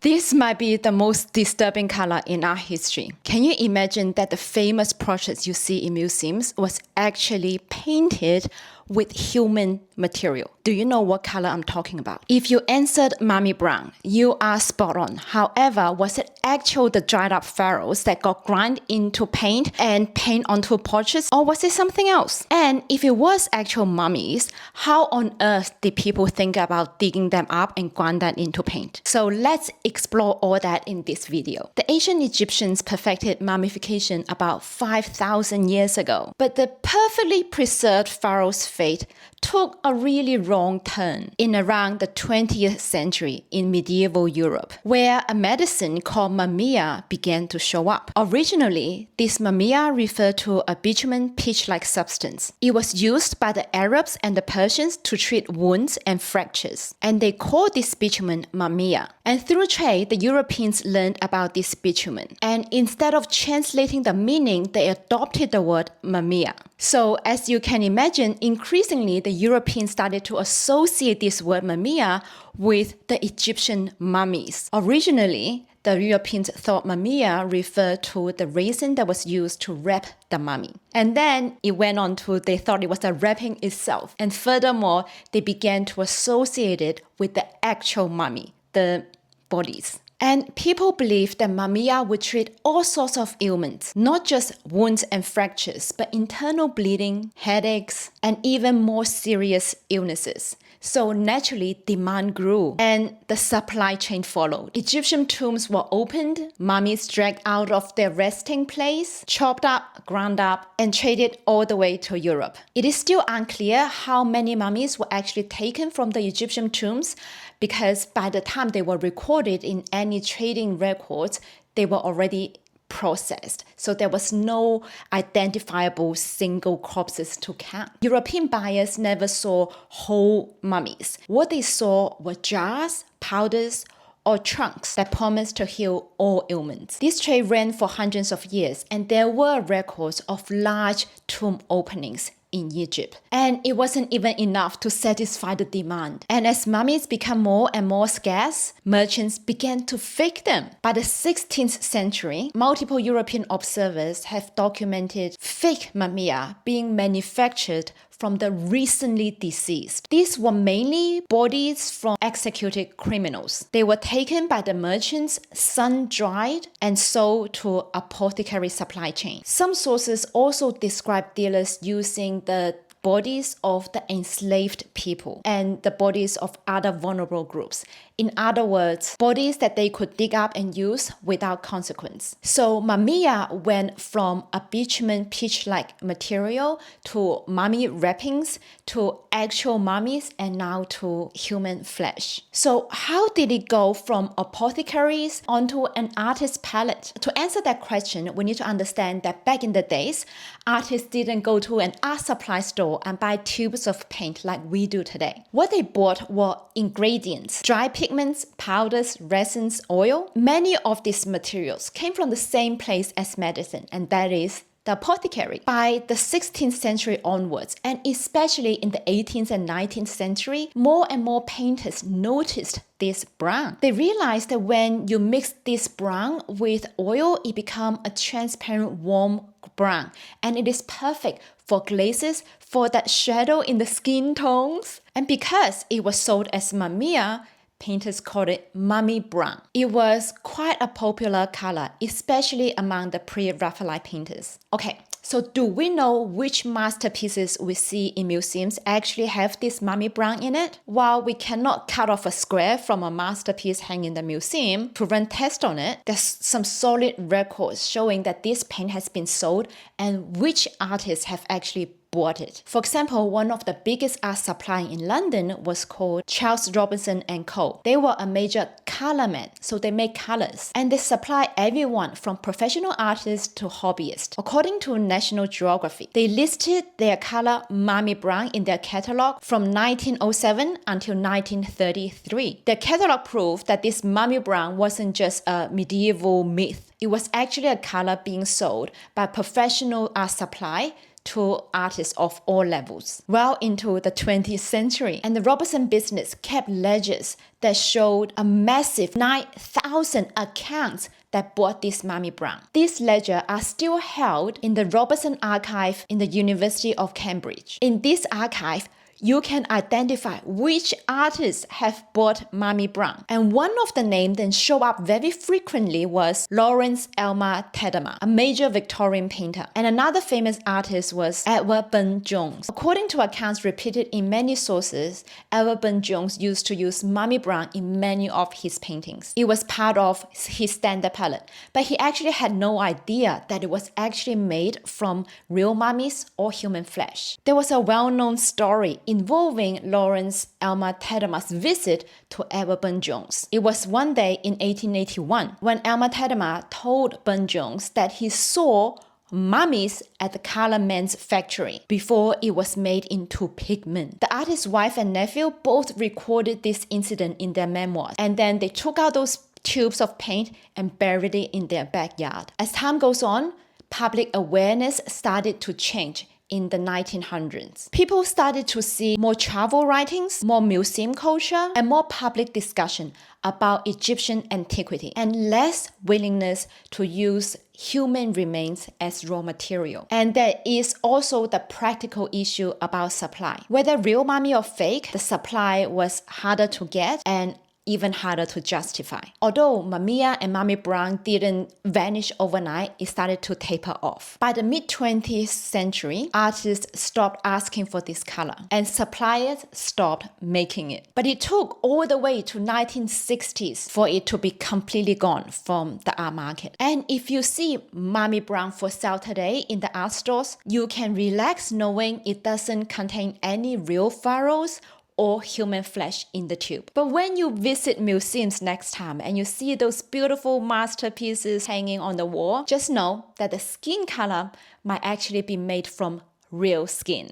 This might be the most disturbing color in our history. Can you imagine that the famous portraits you see in museums was actually painted with human material? Do you know what color I'm talking about? If you answered mummy brown, you are spot on. However, was it the dried up pharaohs that got ground into paint and paint onto portraits, or was it something else? And if it was actual mummies, how on earth did people think about digging them up and grind that into paint? So let's explore all that in this video. The ancient Egyptians perfected mummification about 5,000 years ago, but the perfectly preserved pharaoh's fate took a really wrong turn in around the 20th century in medieval Europe, where a medicine called mummia began to show up. Originally, this mummia referred to a bitumen pitch-like substance. It was used by the Arabs and the Persians to treat wounds and fractures, and they called this bitumen mummia. And through trade, the Europeans learned about this bitumen, and instead of translating the meaning, they adopted the word mummia. So as you can imagine, increasingly the Europeans started to associate this word mummia with the Egyptian mummies. Originally, the Europeans thought mummia referred to the resin that was used to wrap the mummy. And then it went on to, they thought it was the wrapping itself. And furthermore, they began to associate it with the actual mummy, the bodies. And people believed that mummia would treat all sorts of ailments, not just wounds and fractures, but internal bleeding, headaches, and even more serious illnesses. So naturally, demand grew and the supply chain followed. Egyptian tombs were opened, mummies dragged out of their resting place, chopped up, ground up, and traded all the way to Europe. It is still unclear how many mummies were actually taken from the Egyptian tombs, because by the time they were recorded in any trading records, they were already processed. So there was no identifiable single corpses to count. European buyers never saw whole mummies. What they saw were jars, powders, or trunks that promised to heal all ailments. This trade ran for hundreds of years, and there were records of large tomb openings in Egypt. And it wasn't even enough to satisfy the demand. And as mummies become more and more scarce, merchants began to fake them. By the 16th century, multiple European observers have documented fake mummia being manufactured from the recently deceased. These were mainly bodies from executed criminals. They were taken by the merchants, sun-dried, and sold to apothecary supply chain. Some sources also describe dealers using the bodies of the enslaved people and the bodies of other vulnerable groups. In other words, bodies that they could dig up and use without consequence. So mummia went from a bitumen pitch-like material to mummy wrappings to actual mummies and now to human flesh. So how did it go from apothecaries onto an artist's palette? To answer that question, we need to understand that back in the days, artists didn't go to an art supply store and buy tubes of paint like we do today. What they bought were ingredients, dry pigments, powders, resins, oil. Many of these materials came from the same place as medicine, and that is the apothecary. By the 16th century onwards, and especially in the 18th and 19th century, more and more painters noticed this brown. They realized that when you mix this brown with oil, it becomes a transparent, warm brown, and it is perfect for glazes, for that shadow in the skin tones. And because it was sold as mummia, painters called it mummy brown. It was quite a popular color, especially among the pre-Raphaelite painters. Okay, so do we know which masterpieces we see in museums actually have this mummy brown in it? While we cannot cut off a square from a masterpiece hanging in the museum to run tests on it, there's some solid records showing that this paint has been sold and which artists have actually bought it. For example, one of the biggest art supplying in London was called Charles Robinson & Co. They were a major color man, so they make colors, and they supply everyone from professional artists to hobbyists. According to National Geographic, they listed their color mummy brown in their catalog from 1907 until 1933. Their catalog proved that this mummy brown wasn't just a medieval myth. It was actually a color being sold by professional art supply to artists of all levels, well into the 20th century. And the Robertson business kept ledgers that showed a massive 9,000 accounts that bought this mummy brown. These ledgers are still held in the Robertson archive in the University of Cambridge. In this archive, you can identify which artists have bought mummy brown. And one of the names that show up very frequently was Lawrence Elmer Tadema, a major Victorian painter. And another famous artist was Edward Burne-Jones. According to accounts repeated in many sources, Edward Burne-Jones used to use mummy brown in many of his paintings. It was part of his standard palette, but he actually had no idea that it was actually made from real mummies or human flesh. There was a well-known story involving Lawrence Elmer Tadema's visit to Edward Burne-Jones. It was one day in 1881 when Elmer Tadema told Burne-Jones that he saw mummies at the Color Man's factory before it was made into pigment. The artist's wife and nephew both recorded this incident in their memoirs, and then they took out those tubes of paint and buried it in their backyard. As time goes on, public awareness started to change. In the 1900s, people started to see more travel writings, more museum culture, and more public discussion about Egyptian antiquity, and less willingness to use human remains as raw material. And there is also the practical issue about supply. Whether real mummy or fake, the supply was harder to get and even harder to justify. Although mummia and mummy brown didn't vanish overnight, it started to taper off. By the mid-20th century, artists stopped asking for this color and suppliers stopped making it. But it took all the way to 1960s for it to be completely gone from the art market. And if you see mummy brown for sale today in the art stores, you can relax knowing it doesn't contain any real pharaohs or human flesh in the tube. But when you visit museums next time and you see those beautiful masterpieces hanging on the wall, just know that the skin color might actually be made from real skin.